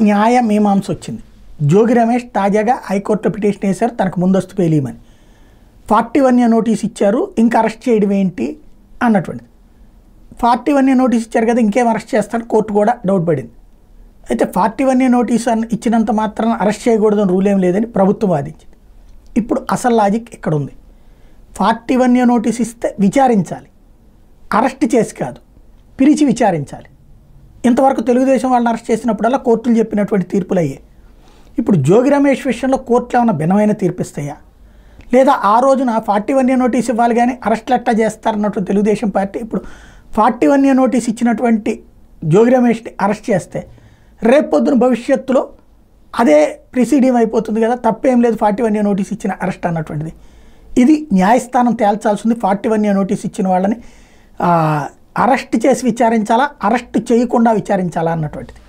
న్యాయ మీమాంస వచ్చింది. జోగి రమేష్ తాజాగా హైకోర్టులో పిటిషన్ వేశారు తనకు ముందస్తు బెయిలీమని. 41A నోటీస్ ఇచ్చారు, ఇంకా అరెస్ట్ చేయడం ఏంటి అన్నటువంటిది. 41A నోటీస్ ఇచ్చారు కదా, ఇంకేం అరెస్ట్ చేస్తారు, కోర్టు కూడా డౌట్ పడింది. అయితే 41A నోటీస్ ఇచ్చినంత మాత్రం అరెస్ట్ చేయకూడదని రూల్ ఏం లేదని ప్రభుత్వం వాదించింది. ఇప్పుడు అసలు లాజిక్ ఇక్కడ ఉంది. 41A నోటీస్ ఇస్తే విచారించాలి, అరెస్ట్ చేసి కాదు, పిలిచి విచారించాలి. ఇంతవరకు తెలుగుదేశం వాళ్ళని అరెస్ట్ చేసినప్పుడల్లా కోర్టులు చెప్పినటువంటి తీర్పులు అయ్యాయి. ఇప్పుడు జోగి రమేష్ విషయంలో కోర్టులు ఏమైనా భిన్నమైన తీర్పిస్తాయా, లేదా ఆ రోజున 41A నోటీస్ ఇవ్వాలి కానీ అరెస్టులు ఎట్లా చేస్తారన్నట్టు తెలుగుదేశం పార్టీ ఇప్పుడు 41A నోటీస్ ఇచ్చినటువంటి జోగి రమేష్ని అరెస్ట్ చేస్తే రేపొద్దున భవిష్యత్తులో అదే ప్రిసీడింగ్ అయిపోతుంది కదా, తప్పేం లేదు 41A నోటీస్ ఇచ్చిన అరెస్ట్ అన్నటువంటిది. ఇది న్యాయస్థానం తేల్చాల్సింది. 41A నోటీస్ ఇచ్చిన వాళ్ళని అరెస్ట్ చేసి విచారించాలా, అరెస్ట్ చేయకుండా విచారించాలా అన్నటువంటిది.